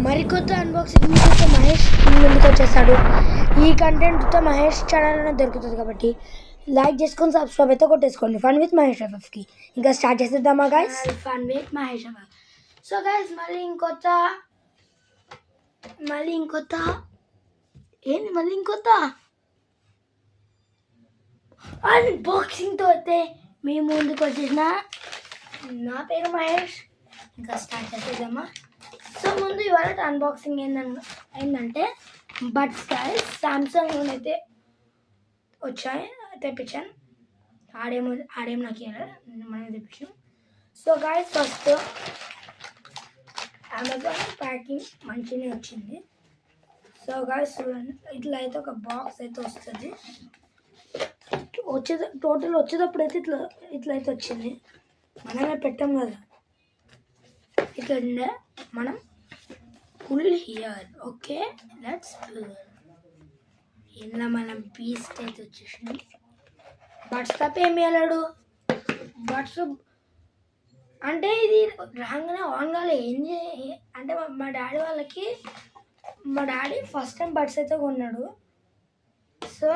మరికొత్త unboxing వీడియోతో మహేష్ ముందుకు వచ్చేస్తాడు. ఈ కంటెంట్తో మహేష్ ఛానల్లోనే దొరుకుతుంది కాబట్టి లైక్ చేసుకొని సబ్స్క్రైబ్ అయితే కొట్టేసుకోండి. ఫన్ విత్ మహేష్ ఎఫ్ఎఫ్కి ఇంకా స్టార్ట్ చేసేద్దామా guys? Fun with Mahesh FF. So guys మళ్ళీ ఇంకొత్త అన్బాక్సింగ్తో అయితే మేము ముందుకు వచ్చేసిన. నా పేరు మహేష్. ఇంకా స్టార్ట్ చేసేద్దామా? సో ముందు ఇవాళ అన్బాక్సింగ్ ఏంటంటే బడ్స్ గైస్. సామ్సంగ్ నుండి అయితే వచ్చాయి, తెప్పించాను. ఆడేమో నాకు మనమే తెప్పించాం. So guys first Amazon packing మంచిగానే వచ్చింది. సో గైస్ చూడండి, ఇట్లా అయితే ఒక బాక్స్ అయితే వస్తుంది. టోటల్ వచ్చేటప్పుడు అయితే ఇట్లా అయితే వచ్చింది. మనమే పెట్టాం కదా, ఇట్లా ఉండే. మనం ఫుల్ హియర్. ఓకే లెట్స్ ఇలా మనం పీస్ అయితే వచ్చేసినాం. బడ్స్ తప్ప ఏమి వెళ్ళాడు. బడ్స్ అంటే ఇది రాగానే ఆన్ కాలే. అంటే మా డాడీ ఫస్ట్ టైం బడ్స్ అయితే కొన్నాడు. సో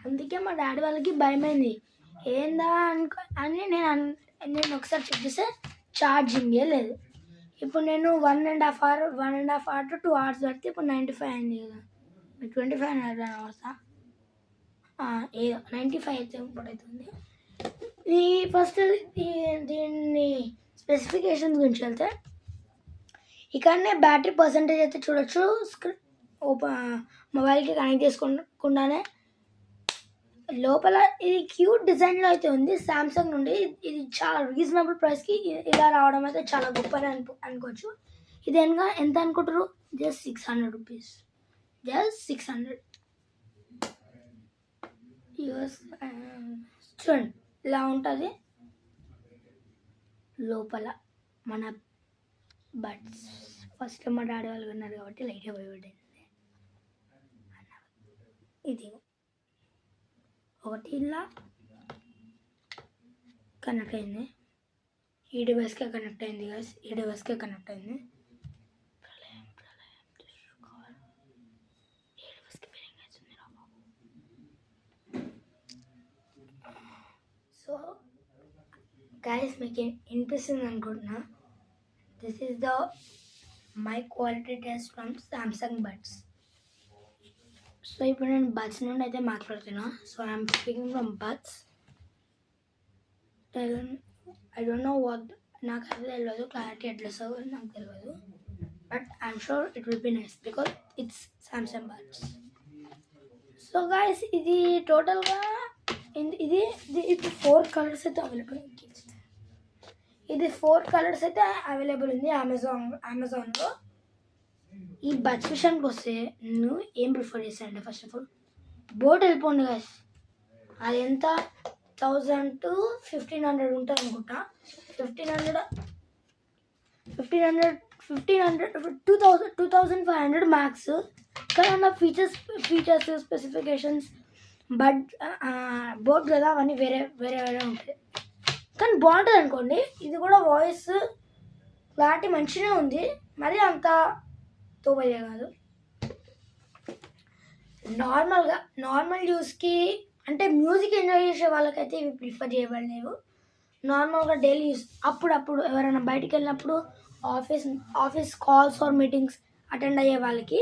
అందుకే మా డాడీ వాళ్ళకి భయమైంది. ఏందా అని నేను ఒకసారి చెక్ చేస్తే ఛార్జింగే లేదు. ఇప్పుడు నేను 1.5 hour to 2 hours పడితే ఇప్పుడు 95 అయింది కదా. 25 అవర్సా ఏదో 95 అయితే ఇప్పుడైతుంది. ఈ ఫస్ట్ దీన్ని స్పెసిఫికేషన్స్ గురించి వెళ్తే ఇక్కడనే బ్యాటరీ పర్సంటేజ్ అయితే చూడొచ్చు. మొబైల్కి కనెక్ట్ చేసుకోకుండానే లోపల ఇది క్యూట్ డిజైన్లో అయితే ఉంది. సామ్సంగ్ నుండి ఇది చాలా రీజనబుల్ ప్రైస్కి ఇలా రావడం అయితే చాలా గొప్ప అనుకోవచ్చు. ఇది ఎంత అనుకుంటారు? Just 600 rupees. జస్ట్ 600. చూడండి ఇలా ఉంటుంది. లోపల మన బడ్స్ ఫస్ట్ మా డాడీ వాళ్ళు ఉన్నారు కాబట్టి లైట్గా పోయి ఇది ఒకటి ఇలా కనెక్ట్ అయింది. ఈ డివైస్కే కనెక్ట్ అయింది గాయస్. ఈ డివైస్కే కనెక్ట్ అయింది. సో గాయస్ మీకు వినిపిస్తుంది అనుకుంటున్నా. This is the my quality test from Samsung buds. So ఇప్పుడు నేను బడ్స్ నుండి అయితే మాట్లాడుతున్నా. So I'm speaking from buds. I don't know what, నాకు అది తెలియదు, క్లారిటీ ఎట్లా వస్తుందో నాకు తెలియదు. But I'm sure it will be nice because it's Samsung buds. So guys ఇది టోటల్గా ఇది 4 కలర్స్ అయితే అవైలబుల్. ఇది 4 కలర్స్ అయితే అవైలబుల్ ఉంది అమెజాన్లో. ఈ బడ్స్ విషయానికి వస్తే నువ్వు ఏం ప్రిఫర్ చేస్తానంటే ఫస్ట్ ఆఫ్ ఆల్ బోట్ వెళ్ళిపోండి గాయస్. అది ఎంత 1000 to 1500 ఉంటుంది అనుకుంటా. 2500 మ్యాక్స్. కానీ ఉన్న ఫీచర్స్ స్పెసిఫికేషన్స్ బోట్ కదా అవన్నీ వేరే ఉంటాయి. కానీ బాగుంటుంది అనుకోండి. ఇది కూడా వాయిస్ క్లారిటీ మంచిగా ఉంది, మరి అంత తోబయ్యే కాదు. నార్మల్ యూస్కి అంటే మ్యూజిక్ ఎంజాయ్ చేసే వాళ్ళకైతే ఇవి ప్రిఫర్ చేయబడలేవు. నార్మల్గా డైలీ యూస్ అప్పుడప్పుడు ఎవరైనా బయటికి వెళ్ళినప్పుడు office calls or meetings attend అయ్యే వాళ్ళకి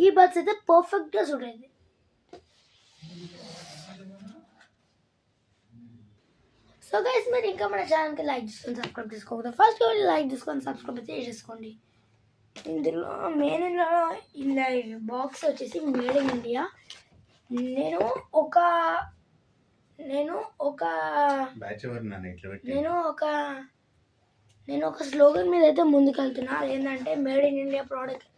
ఈ బడ్స్ అయితే పర్ఫెక్ట్గా సూట్ అయింది. సో గైస్ మీరు ఇంకా మన ఛానల్కి లైక్ చేసుకొని సబ్స్క్రైబ్ చేసుకోకూడదు. ఫస్ట్ లైక్ చేసుకొని సబ్స్క్రైబ్ అయితే చేసుకోండి. ఇందులో ఇలా బాక్స్ వచ్చేసి మేడ్ ఇన్ ఇండియా. నేను ఒక స్లోగన్ మీద అయితే ముందుకు వెళ్తున్నా. అదేంటంటే మేడ్ ఇన్ ఇండియా ప్రోడక్ట్.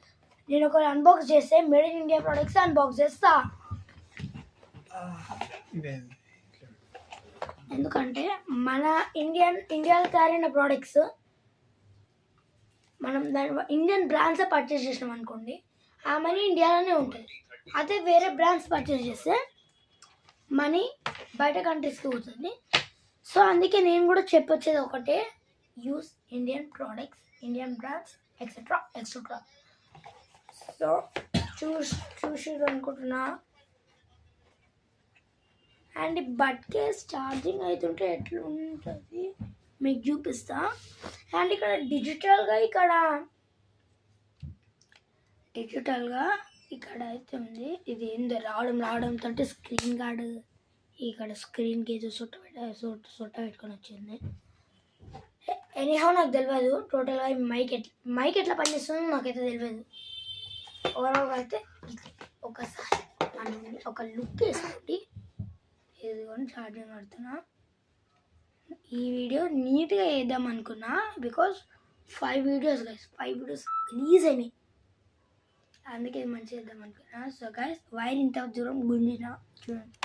నేను ఒక అన్బాక్స్ చేస్తే made in India products unbox చేస్తా. ఎందుకంటే మన ఇండియాలో తయారైన ప్రోడక్ట్స్ మనం ఇండియన్ బ్రాండ్సే పర్చేస్ చేసినాం అనుకోండి, ఆ మనీ ఇండియాలోనే ఉంటుంది. అదే వేరే బ్రాండ్స్ పర్చేస్ చేస్తే మనీ బయట కంట్రీస్కి పోతుంది. సో అందుకే నేను కూడా చెప్పొచ్చేది ఒకటే, use Indian products, Indian brands etcetera. So చూసి అనుకుంటున్నా. అండ్ ఈ బడ్ కేస్ ఛార్జింగ్ అవుతుంటే ఎట్లా ఉంటుంది మీకు చూపిస్తా. అండ్ ఇక్కడ డిజిటల్గా ఇక్కడ అయితే ఉంది. ఇది ఏందో రావడంతో స్క్రీన్ గార్డ్ ఇక్కడ స్క్రీన్కి ఏదో సొట్ట పెట్టుకొని వచ్చింది. ఎనీహౌ నాకు తెలియదు టోటల్గా మైక్ ఎట్లా పనిచేస్తుందో నాకైతే తెలియదు. ఓవరాల్గా అయితే ఒకసారి ఒక లుక్ వేసుకోండి. ఇదిగోని ఛార్జింగ్ పడుతున్నా. ఈ వీడియో నీట్గా వేద్దాం అనుకున్నా బికాజ్ 5 వీడియోస్ రిలీజ్ అయినాయి, అందుకే ఇది మంచిగా వేద్దాం అనుకున్నా. సో గైస్ వైర్ ఇంత దూరం గుంజిన చూడండి.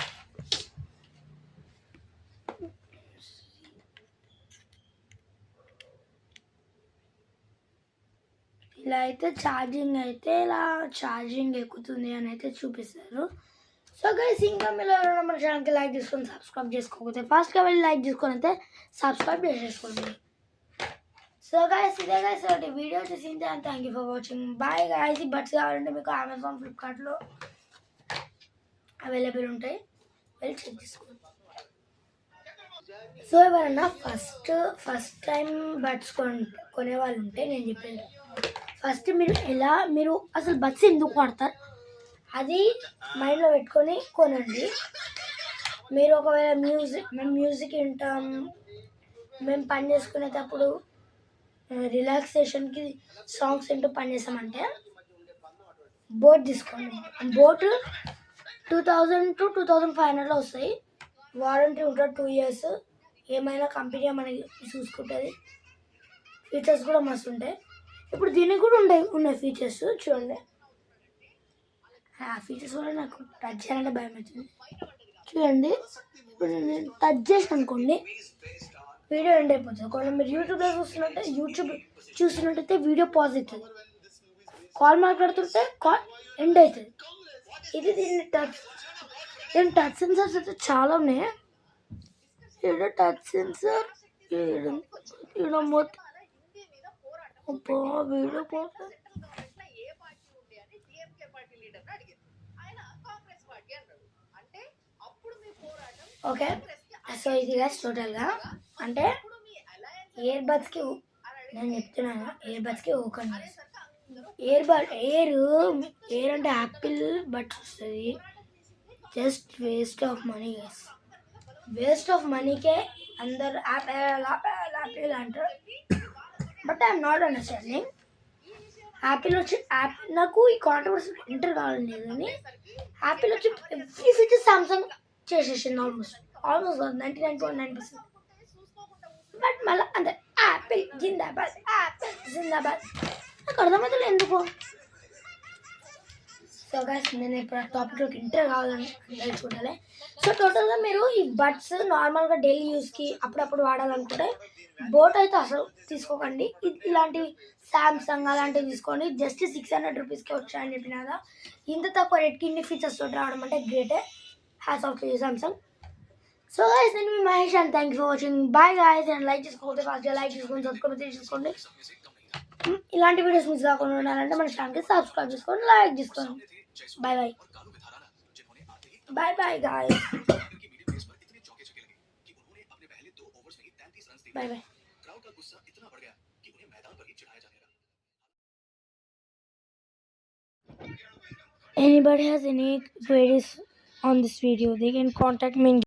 ఇలా అయితే ఛార్జింగ్ ఎక్కుతుంది అని అయితే చూపిస్తారు. సో గైస్ ఇంకా మీరు మన ఛానల్కి లైక్ చేసుకొని సబ్స్క్రైబ్ చేసుకోకపోతే ఫాస్ట్గా వెళ్ళి లైక్ చేసుకొని అయితే సబ్స్క్రైబ్ చేసుకోండి. సో గైస్ ఇదే గైస్ వీడియో చూసింది and thank you for watching. Bye guys. ఈ బడ్స్ కావాలంటే మీకు అమెజాన్ ఫ్లిప్కార్ట్లో అవైలబుల్ ఉంటాయి, వెళ్ళి చెక్ చేసుకోండి. సో ఎవరన్నా ఫస్ట్ టైం బడ్స్ కొనే వాళ్ళు ఉంటే నేను చెప్పేది ఫస్ట్ మీరు అసలు బడ్స్ ఎందుకు వాడతారు అది మైండ్లో పెట్టుకొని కొనండి. మీరు ఒకవేళ మేము మ్యూజిక్ వింటాం, మేము పని చేసుకునేటప్పుడు రిలాక్సేషన్కి సాంగ్స్ వింటూ పని చేస్తామంటే బోట్ తీసుకోండి. బోట్ 2000 to 2500లో వస్తాయి. వారంటీ ఉంటుంది 2 years. ఏమైనా కంపెనీ మనకి చూసుకుంటుంది. ఫీచర్స్ కూడా మస్తు ఉంటాయి. ఇప్పుడు దీనికి కూడా ఉన్నాయి ఫీచర్స్ చూడండి. ఆ ఫీచర్స్ కూడా నాకు టచ్ చేయాలంటే భయం అవుతుంది. చూడండి ఇప్పుడు నేను టచ్ చేసాను అనుకోండి వీడియో ఎండ్ అయిపోతుంది. ఒకవేళ మీరు యూట్యూబ్ చూస్తున్నట్టయితే వీడియో పాజ్ అవుతుంది, కాల్ మాట్లాడుతుంటే కాల్ ఎండ్ అవుతుంది. దీన్ని టచ్ సెన్సర్స్ అయితే చాలా ఉన్నాయి. ఇక్కడ టచ్ సెన్సర్ వీడియో పోతుంది. ఓకే సో ఇది గైస్ టోటల్గా అంటే ఇయర్ బడ్స్కి నేను చెప్తున్నాను, ఇయర్ బడ్స్కి ఓపెన్ ఎయిర్ అంటే యాపిల్ బడ్స్ వస్తుంది. Just waste of money guys. Waste of మనీకే అందరు యాపిల్ అంటారు. But I'm not understanding. Apple నాకు ఈ కాంట్రవర్సీ ఎంటర్ కావాలని లేదు, కానీ యాపిల్ వచ్చి ఎవ్రీ ఫీచర్ సామ్సంగ్ చేసేసింది ఆల్మోస్ట్ 99.9%. బట్ మళ్ళీ అంతే యాపిల్ జిందాబాద్ నాకు అర్థమవుతుంది ఎందుకు. సో గైస్ నేను ఇప్పుడు ఆ టాపిక్లోకి ఎంటర్ కావాలని చూడాలి. సో టోటల్గా మీరు ఈ బడ్స్ నార్మల్గా డైలీ యూస్కి అప్పుడప్పుడు వాడాలనుకుంటే బోట్ అయితే అసలు తీసుకోకండి. ఇలాంటివి సామ్సంగ్ అలాంటివి తీసుకోండి. జస్ట్ 600 రూపీస్కి వచ్చాయని చెప్పిన కదా. ఇంత తక్కువ రేట్కి ఇన్ని ఫీచర్స్ తోటి రావడం అంటే గ్రేటే. Hats off to Samsung. So guys నేను మీ Mahesh and thank you for watching. Bye guys. And like చేసుకోకపోతే ఫాస్ట్గా లైక్ చేసుకొని సబ్స్క్రైబ్ చేసుకోండి. ఇలాంటి వీడియోస్ మిస్ కాకుండా ఉండాలంటే మన ఛానల్కి సబ్స్క్రైబ్ చేసుకోండి, లైక్ చేసుకోండి. Bye guys. Bye. Anybody has any queries on this video, they can contact me in